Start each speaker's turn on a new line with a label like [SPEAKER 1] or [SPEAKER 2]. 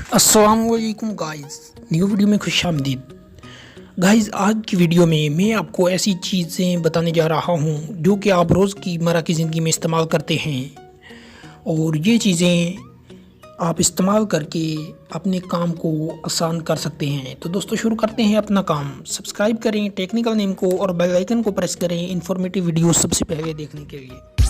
[SPEAKER 1] अस्सलामुअलैकुम guys, new video में खुशामदीद। Guys, आज की वीडियो में मैं आपको ऐसी चीज़ें बताने जा रहा हूं जो कि आप रोज़ की मर्रा की ज़िंदगी में इस्तेमाल करते हैं और ये चीज़ें आप इस्तेमाल करके अपने काम को आसान कर सकते हैं। तो दोस्तों, शुरू करते हैं अपना काम। सब्सक्राइब करें टेक्निकल नेम को और बेल आइकन को प्रेस करें इन्फॉर्मेटिव वीडियो सबसे पहले देखने के लिए।